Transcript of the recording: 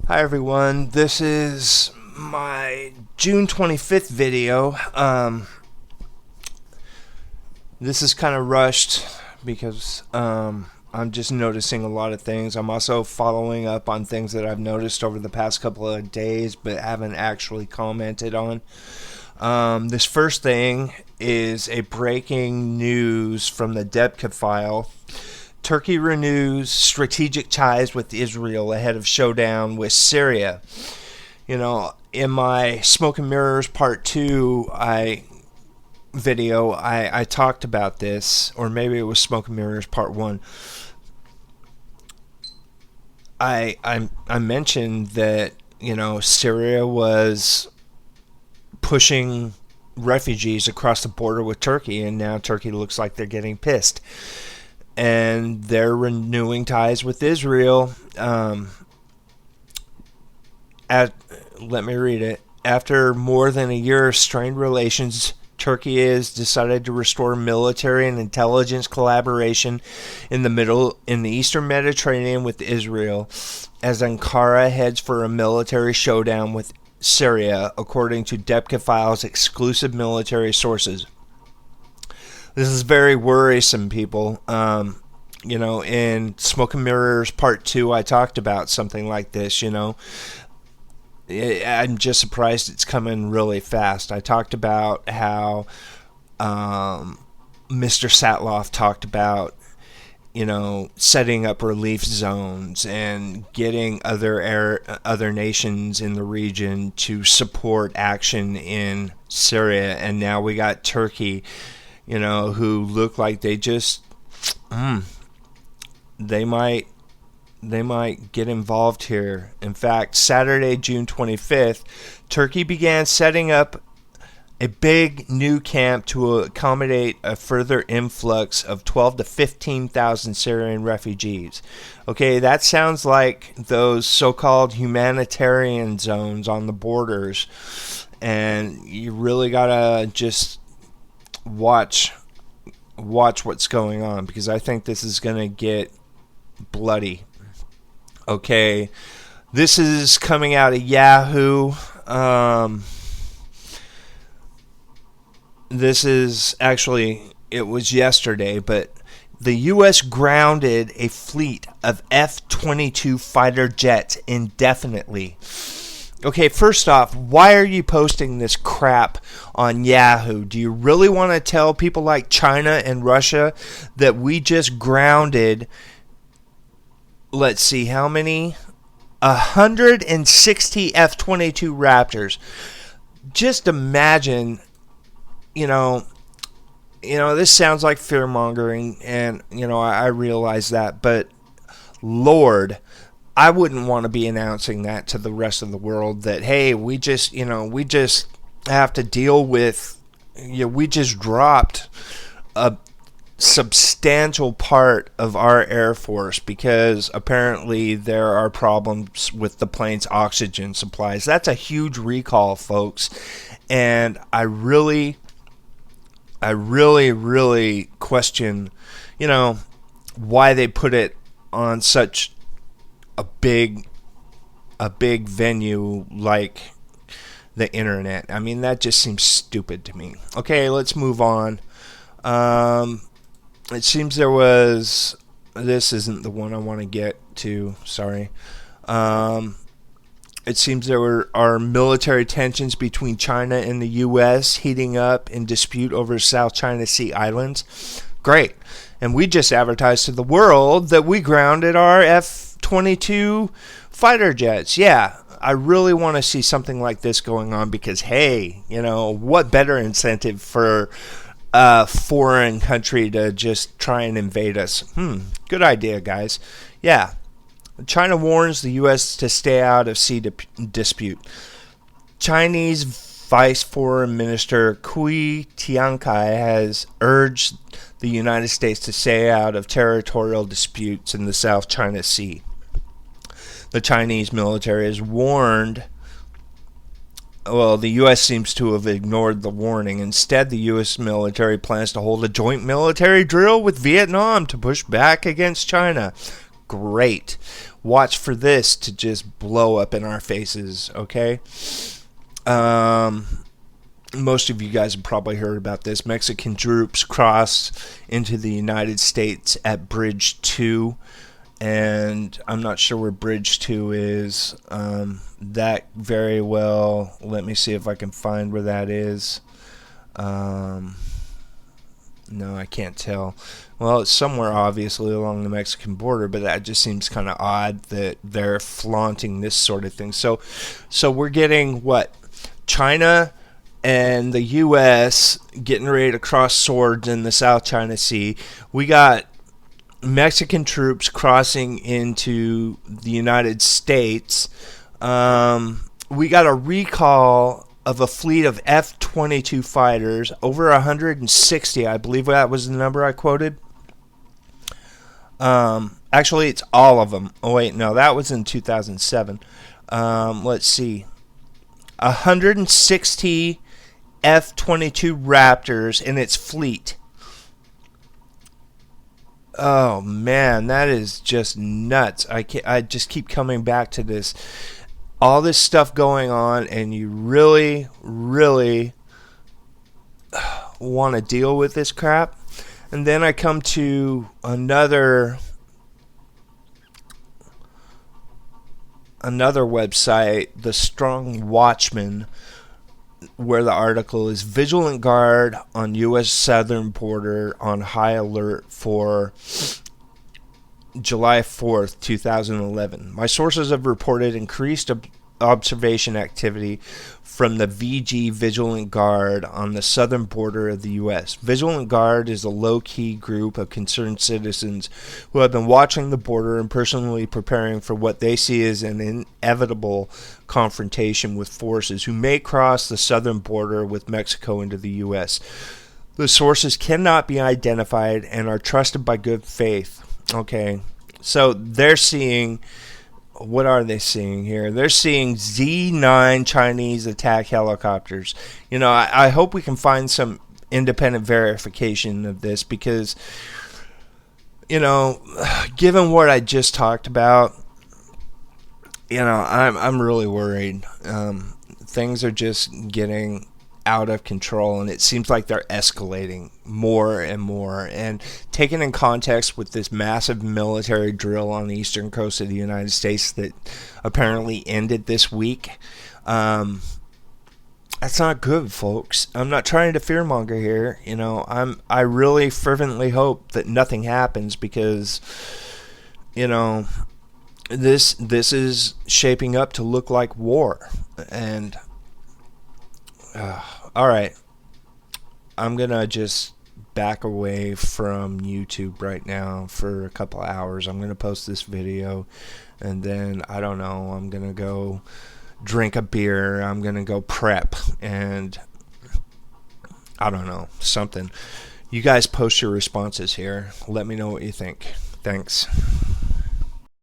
Hi everyone, this is my June 25th video. This is kind of rushed because I'm just noticing a lot of things. I'm also following up on things that I've noticed over the past couple of days but haven't actually commented on. This first thing is a breaking news from the Debka file. Turkey renews strategic ties with Israel ahead of showdown with Syria. You know, in my Smoke and Mirrors Part 2 video, I talked about this, or maybe it was Smoke and Mirrors Part 1. I mentioned that, Syria was pushing refugees across the border with Turkey, and now Turkey looks like they're getting pissed. And they're renewing ties with Israel. Let me read it. After more than a year of strained relations, Turkey has decided to restore military and intelligence collaboration in the Eastern Mediterranean with Israel, as Ankara heads for a military showdown with Syria, according to Debka Files' exclusive military sources. This is very worrisome, people. In Smoke and Mirrors Part 2, I talked about something like this, I'm just surprised it's coming really fast. I talked about how Mr. Satloff talked about, setting up relief zones and getting other nations in the region to support action in Syria. And now we got Turkey, who look like they just, they might get involved here. In fact, Saturday, June 25th, Turkey began setting up a big new camp to accommodate a further influx of 12 to 15,000 Syrian refugees. Okay, that sounds like those so-called humanitarian zones on the borders, and you really gotta just watch what's going on, because I think this is going to get bloody. Okay, this is coming out of Yahoo. This is actually, it was yesterday, but the U.S. grounded a fleet of F-22 fighter jets indefinitely. Okay, first off, why are you posting this crap on Yahoo? Do you really want to tell people like China and Russia that we just grounded, let's see, how many? 160 F-22 Raptors. Just imagine, this sounds like fear-mongering, and, I realize that, but Lord, I wouldn't want to be announcing that to the rest of the world that, hey, we just have to deal with, we just dropped a substantial part of our Air Force because apparently there are problems with the plane's oxygen supplies. That's a huge recall, folks. And I really question, why they put it on such a big venue like the internet. I mean, that just seems stupid to me. Okay, let's move on. It seems there was, this isn't the one I want to get to, sorry. It seems there are military tensions between China and the U.S. heating up in dispute over South China Sea islands. Great. And we just advertised to the world that we grounded our F-22 fighter jets. Yeah, I really want to see something like this going on because, hey, what better incentive for a foreign country to just try and invade us? Good idea, guys. Yeah. China warns the U.S. to stay out of sea dispute. Chinese Vice Foreign Minister Cui Tiankai has urged the United States to stay out of territorial disputes in the South China Sea. The Chinese military has warned. Well, the U.S. seems to have ignored the warning. Instead, the U.S. military plans to hold a joint military drill with Vietnam to push back against China. Great. watch for this to just blow up in our faces, okay? Most of you guys have probably heard about this. Mexican troops crossed into the United States at Bridge 2, and I'm not sure where Bridge 2 is. That very well, let me see if I can find where that is. No, I can't tell. Well, it's somewhere obviously along the Mexican border, but that just seems kind of odd that they're flaunting this sort of thing. So we're getting what? China and the U.S. getting ready to cross swords in the South China Sea. We got Mexican troops crossing into the United States. We got a recall of a fleet of F-22 fighters, over 160, I believe that was the number I quoted. Actually, it's all of them. Oh, wait, no, that was in 2007. Let's see. 160 F-22 Raptors in its fleet. Oh, man, that is just nuts. I just keep coming back to this. All this stuff going on, and you really, really want to deal with this crap. And then I come to another website, The Strong Watchman, where the article is Vigilant Guard on U.S. southern border on high alert for July 4th, 2011. My sources have reported increased observation activity from the VG Vigilant Guard on the southern border of the U.S. Vigilant Guard is a low-key group of concerned citizens who have been watching the border and personally preparing for what they see as an inevitable confrontation with forces who may cross the southern border with Mexico into the U.S. The sources cannot be identified and are trusted by good faith. Okay, so they're seeing... What are they seeing here? They're seeing Z-9 Chinese attack helicopters. You know, I hope we can find some independent verification of this because, you know, given what I just talked about, you know, I'm really worried. Things are just getting out of control, and it seems like they're escalating more and more. And taken in context with this massive military drill on the eastern coast of the United States that apparently ended this week, that's not good, folks. I'm not trying to fearmonger here. You know, I really fervently hope that nothing happens because, you know, this is shaping up to look like war. And all right, I'm gonna just back away from YouTube right now for a couple hours. I'm gonna post this video, and then I don't know, I'm gonna go drink a beer, I'm gonna go prep, and I don't know, something. You guys post your responses here. Let me know what you think. Thanks.